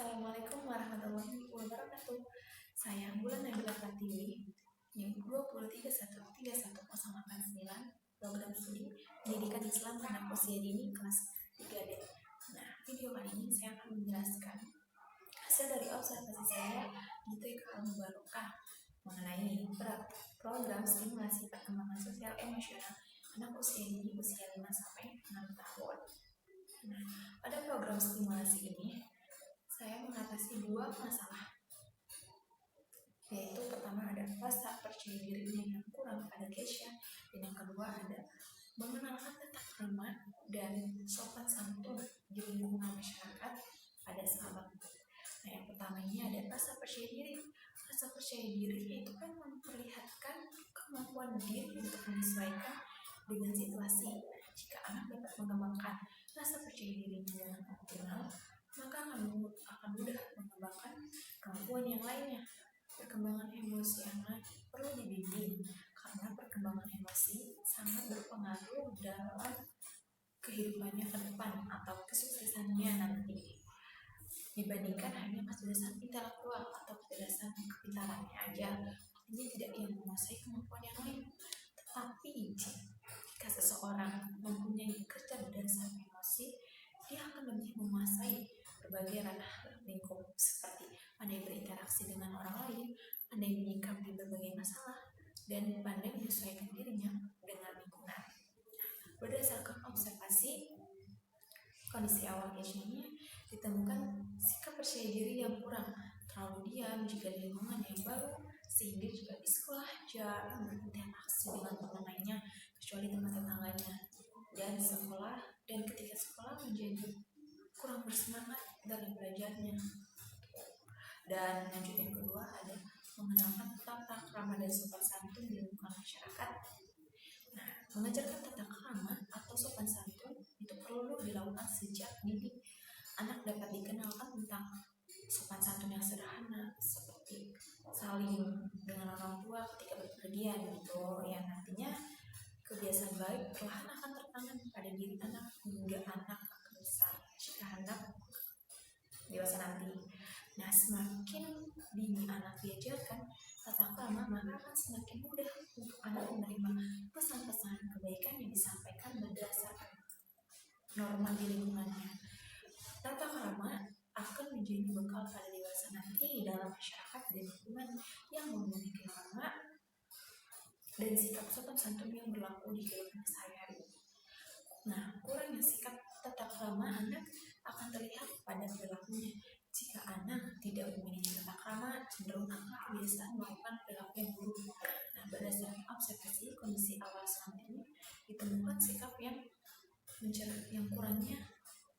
Assalamualaikum warahmatullahi wabarakatuh. Saya Bulan Nabila Pratiwi, NIM 231318089, program studi Pendidikan Islam Anak Usia Dini kelas 3D. Nah, video kali ini saya akan menjelaskan hasil dari observasi saya di TK Al-Mubarokah mengenai program stimulasi perkembangan sosial emosional anak usia dini usia 5 sampai 6 tahun. Nah, pada program stimulasi ini saya mengatasi dua masalah, yaitu pertama ada rasa percaya dirinya yang kurang pada Kesha, dan yang kedua ada mengenalkan tata krama dan sopan santun di lingkungan masyarakat pada sahabat. Nah, yang pertama ini ada rasa percaya diri. Rasa percaya diri itu kan memperlihatkan kemampuan diri untuk menyesuaikan dengan situasi. Jika anak dapat mengembangkan rasa percaya dirinya dengan optimal, maka akan mudah mengembangkan kemampuan yang lainnya. Perkembangan emosi anak perlu dibimbing karena perkembangan emosi sangat berpengaruh dalam kehidupannya ke depan atau kesuksesannya nanti, dibandingkan hanya kecerdasan intelektual atau kecerdasan kepintarannya aja. Artinya tidak yang menguasai kemampuan yang lain. Tetapi jika seseorang mempunyai kecerdasan emosi, dia akan lebih menguasai berbagai ranah lingkup, seperti pandai berinteraksi dengan orang lain, pandai menyikapi berbagai masalah, dan pandai menyesuaikan dirinya dengan lingkungan. Berdasarkan observasi kondisi awal Kesha ini, ditemukan sikap percaya diri yang kurang, terlalu diam jika di lingkungan yang baru, sehingga juga di sekolah jarang berinteraksi dengan teman lainnya kecuali teman tetangganya, dan ketika sekolah menjadi kurang bersemangat dalam belajarnya. Dan lanjut yang kedua ada mengenalkan tata krama dan sopan santun di lingkungan masyarakat. Nah, mengajarkan tata krama atau sopan santun itu perlu dilakukan sejak dini. Anak dapat dikenalkan tentang sopan santun yang sederhana, seperti saling dengan orang tua ketika berpergian gitu, yang nantinya kebiasaan baik perlahan akan tertanam pada diri anak hingga anak akan besar jika anak dewasa nanti. Nah, semakin dini anak diajarkan tata krama, maka akan semakin mudah untuk anak menerima pesan-pesan kebaikan yang disampaikan berdasarkan norma di lingkungannya. Tata krama akan menjadi bekal pada dewasa nanti dalam masyarakat dan lingkungan yang memiliki norma dan sikap sopan santun yang berlaku di kehidupan sehari-hari. Nah, kurangnya sikap tata krama anak akan terlihat pada perilakunya. Jika anak tidak memiliki tata krama, cenderung akan kebiasaan melakukan perilaku yang buruk. Nah, berdasarkan observasi kondisi awal selanjutnya, ditemukan sikap yang kurangnya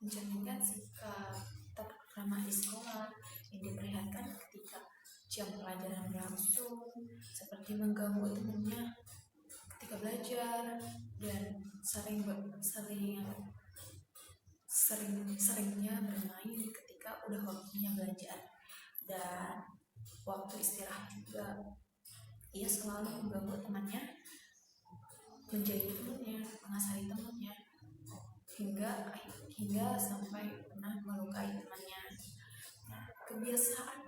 mencerminkan sikap tata krama di sekolah yang diperlihatkan ketika jam pelajaran berlangsung, seperti mengganggu temannya ketika belajar, dan seringnya bermain ketika udah waktunya belajar. Dan waktu istirahat juga ia selalu mengganggu temannya, menjadi temannya, mengasari temannya, hingga sampai pernah melukai temannya. Nah, kebiasaan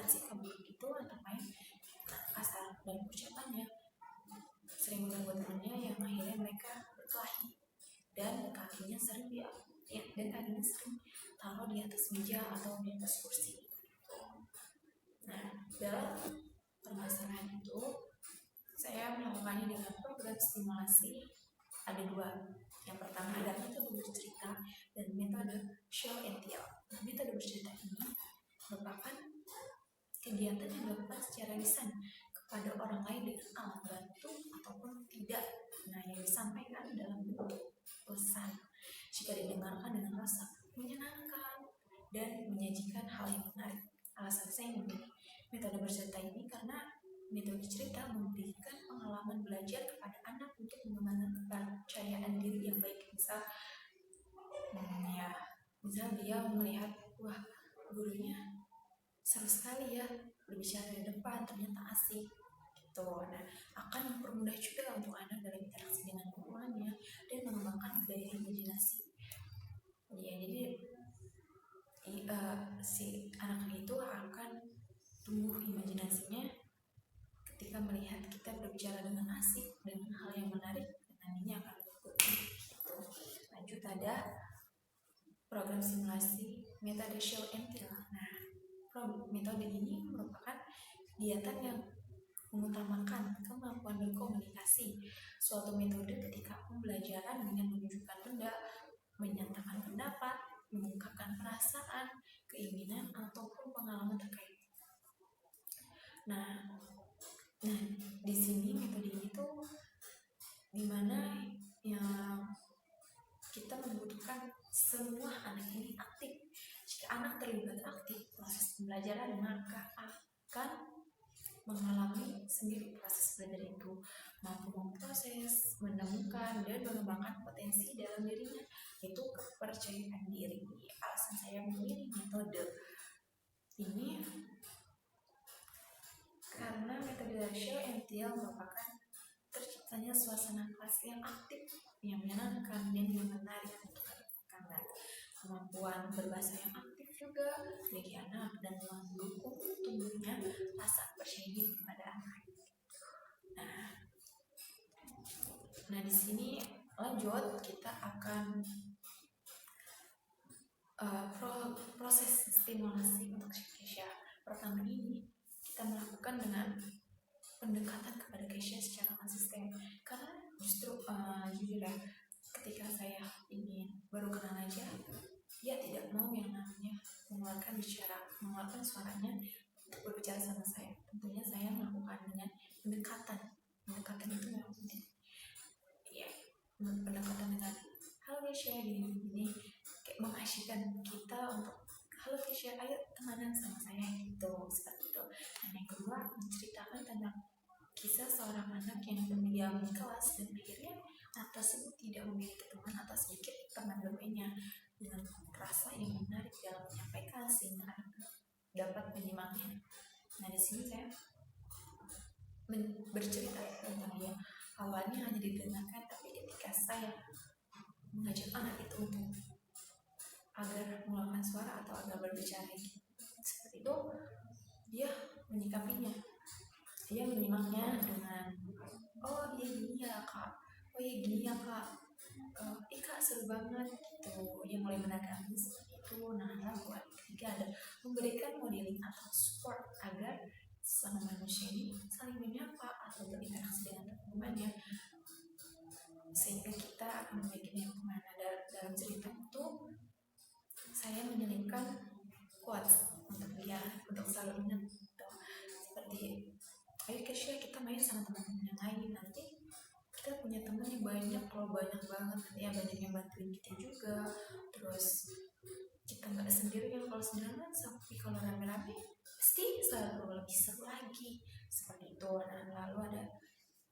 sikap buruk itu antara lain kasar dan ucapannya, sering mengganggu temannya yang akhirnya mereka berkelahi, dan kakinya sering taruh di atas meja atau di atas kursi. Nah, dalam permasalahan itu saya melakukannya dengan program stimulasi. Ada dua. Yang pertama ada metode bercerita dan metode show and tell. Nah, metode bercerita ini merupakan kegiatan yang dilakukan secara lisan kepada orang lain dengan alat bantu ataupun tidak. Nah, yang disampaikan dalam bentuk pesan, jika didengarkan dengan rasa menyenangkan dan menyajikan hal yang menarik. Alasan saya memilih metode bercerita ini karena metode cerita memberikan pengalaman belajar kepada anak untuk mengembangkan kepercayaan diri yang baik. Misal dia melihat, wah, gurunya seru sekali ya berbicara di depan, ternyata asik gitu. Nah, akan mempermudah juga untuk anak dalam interaksi dengan lingkungannya dan mengembangkan daya imajinasi. Ya, jadi si anak itu akan tumbuh imajinasinya ketika melihat kita berbicara dengan asik dengan hal yang menarik, nantinya akan mengikuti gitu. Lanjut ada program simulasi metode show and tell. Nah, metode ini merupakan kegiatan yang mengutamakan kemampuan berkomunikasi. Suatu metode ketika pembelajaran dengan menunjukkan benda, menyatakan pendapat, mengungkapkan perasaan, keinginan, ataupun pengalaman terkait. Nah, di sini metode ini tuh dimana yang kita membutuhkan semua anak ini aktif. Jika anak terlibat aktif proses pembelajaran, maka akan mengalami sendiri proses belajar itu, mampu memproses, menemukan, dan mengembangkan potensi dalam dirinya, yaitu kepercayaan diri. Alasan saya memilih metode ini karena metode show and tell merupakan terciptanya suasana kelas yang aktif, yang menyenangkan, dan yang menarik untuk anak-anak. Kemampuan berbahasa yang aktif juga bagi anak dan mendukung tumbuhnya rasa percaya diri pada anak. Nah di sini lanjut kita akan proses stimulasi untuk Keisha. Pertama ini kita melakukan dengan pendekatan kepada Keisha secara konsisten, karena justru jujur ya, ketika saya ingin baru kenal aja, dia tidak mau yang namanya mengeluarkan suaranya untuk berbicara sama saya. Tentunya saya melakukan dengan pendekatan itu memang penting ya, pendekatan dengan halo Keisha gini kayak mengasyikkan kita untuk halo Keisha ayo temanan sama saya gitu, seperti itu. Dan yang kedua menceritakan tentang kisah seorang anak yang pendiam di kelas dan akhirnya anak tersebut tidak memiliki teman atau sedikit teman bermainnya, dengan rasa yang menarik dalam menyampaikan sehingga anak dapat menyimaknya. Nah di sini saya bercerita tentang dia awalnya hanya didengarkan, tapi ketika saya mengajak anak itu untuk agar mengeluarkan suara atau agar berbicara seperti itu, dia menyikapinya, dia menyimaknya dengan oh iya gini ya kak, oh iya gini ya kak, kak seru banget gitu, dia mulai menanggapi seperti itu. Nah lalu ketiga ada memberikan modeling atau support agar sama manusia ini saling menyapa atau berinteraksi dengan teman-temannya, sehingga kita akan memiliki lingkungan. Dalam cerita itu saya menyelipkan quotes untuk dia untuk selalu ingat gitu. Seperti ayo Keisha kita main sama teman-teman yang lain, nanti kita punya teman yang banyak, kalau banyak banget ya, banyak yang bantuin kita juga, terus kita nggak sendirian kalau sendirian, tapi kalau rame-rame pasti selalu lebih seru lagi, seperti itu. Nah lalu ada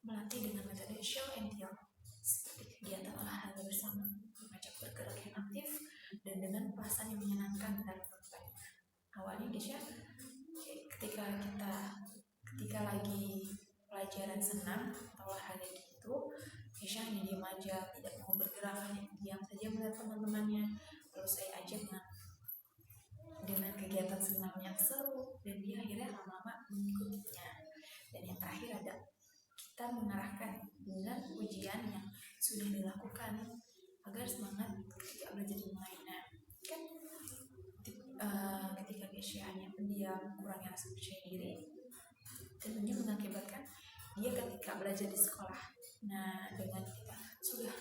melatih dengan metode show and tell, seperti kegiatan olahraga bersama, mengajak bergerak yang aktif dan dengan perasaan yang menyenangkan dalam kehidupan. Awalnya Keisha ketika lagi pelajaran senam atau olahraga gitu, Keisha hanya diam aja, tidak mau bergerak, hanya diam saja melihat teman-temannya. Lalu saya ajak dengan kegiatan senam yang seru, dan dia akhirnya lama-lama mengikutinya. Dan yang terakhir ada kita mengarahkan dengan ujian yang sudah dilakukan agar semangat ketika belajar dimulai. Nah kan ketika Keisha hanya pendiam, kurangnya rasa percaya diri, tentunya mengakibatkan dia ketika belajar di sekolah. Nah dengan kita sudah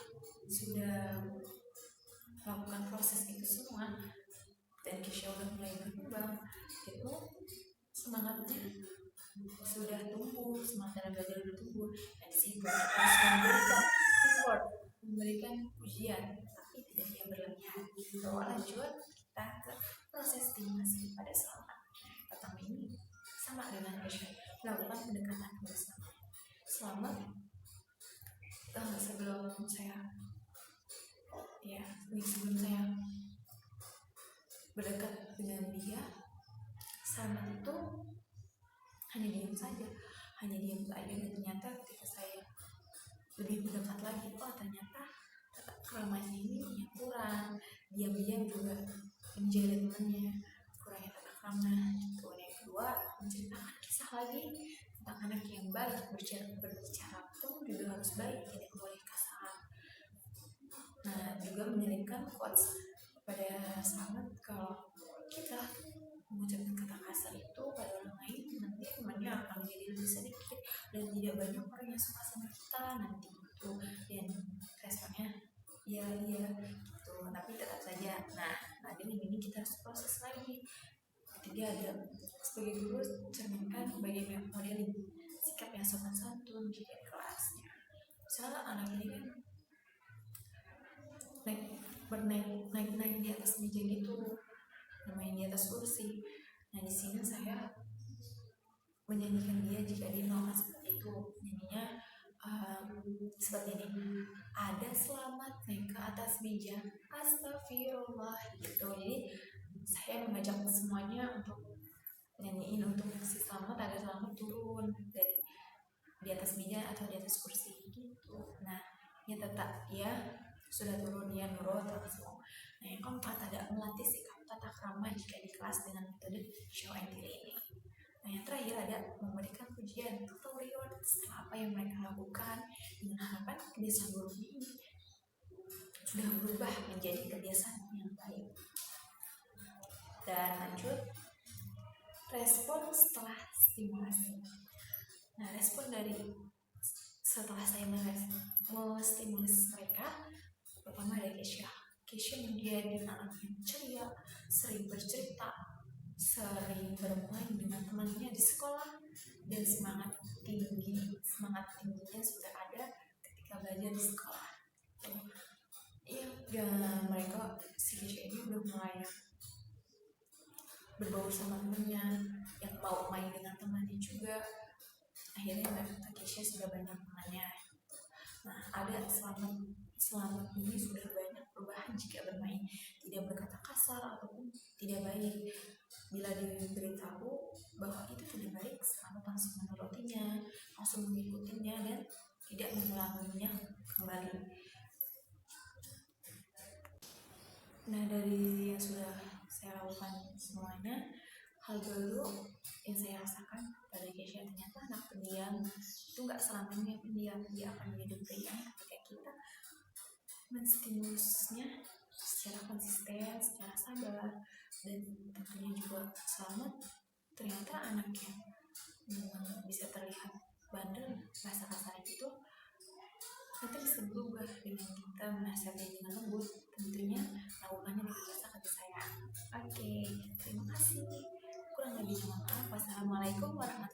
melakukan proses itu semua dan Keisha udah mulai berkembang, itu semangatnya sudah tumbuh, semangat dalam belajar sudah tumbuh. Dan disitu kita harus memberikan ujian, tapi tidak yang berlebihan. Lanjut kita ke proses stimulasi pada selama. Pertama ini sama dengan Keisha, melakukan pendekatan bersama. Selama sebelum saya berdekat dengan dia, sama itu hanya diam saja, dan ternyata ketika saya lebih mendekat lagi, oh ternyata keramaian ini kurang, diam-diam juga menjaga temannya, kurangnya tata krama gitu. Dan yang kedua, menceritakan kisah lagi tentang anak yang baik, berbicara pun juga harus baik, tidak boleh kasar. Nah, juga menyelipkan quotes pada sahabat kalau kita mengucapkan kata kasar itu pada orang lain, nanti temannya akan menjadi lebih sedikit dan tidak banyak orang yang suka sama kita nanti itu. Dan responnya iya iya gitu, tapi tetap saja. Nah dengan ini kita harus proses lagi. Ketiga, ada sebagai guru cerminkan bagaimana modeling sikap yang sopan santun jika di kelasnya. Misalnya anak ini kan naik di atas meja gitu, main di atas kursi. Nah di sini saya menyanyikan dia jika dia melakukan seperti itu. Nyanyinya seperti ini, ada selamat naik ke atas meja, astagfirullah gitu. Jadi saya mengajak semuanya untuk nyanyiin untuk si selamat agar selamat turun dari di atas meja atau di atas kursi gitu. Nah ya tetap ya sudah turun ya nurut langsung. Nah yang keempat, ada melatih sikap tata krama jika di kelas dengan metode show and tell ini. Nah yang terakhir, ada memberikan pujian atau reward setelah apa yang mereka lakukan, dengan harapan kebiasaan buruk ini sudah berubah menjadi kebiasaan yang baik. Dan lanjut, respon setelah stimulasi. Nah respon dari setelah saya menstimulus mereka, pertama ada Kesha. Kesha menjadi anak yang ceria, sering bercerita, sering bermain dengan temannya di sekolah, dan semangat tingginya sudah ada ketika belajar di sekolah. Dan mereka si Kesha ini udah mulai berbaur sama temannya, yang mau main dengan temannya juga. Akhirnya Kesha sudah banyak temannya. Nah ada selamat ini sudah banyak perubahan jika bermain, tidak berkata kasar ataupun tidak baik. Bila diberitahu bahwa itu tidak baik, selamat langsung menurutinya, langsung mengikutinya, dan tidak mengulanginya kembali. Nah dari yang sudah saya lakukan semuanya, hal baru yang saya rasakan pada Kesha, ternyata anak pendiam itu nggak selamanya pendiam, dia akan menjadi pendiam ketika kita menstimulusnya secara konsisten, secara sabar. Dan tentunya juga selamat, ternyata anak yang bisa terlihat bandel, rasa kasar itu nanti bisa berubah dengan kita menasihati dengan lembut, tentunya lakukannya dengan rasa kasih sayang. Oke, terima kasih. Kurang lebih mohon maaf. Wassalamualaikum warahmatullahi wabarakatuh.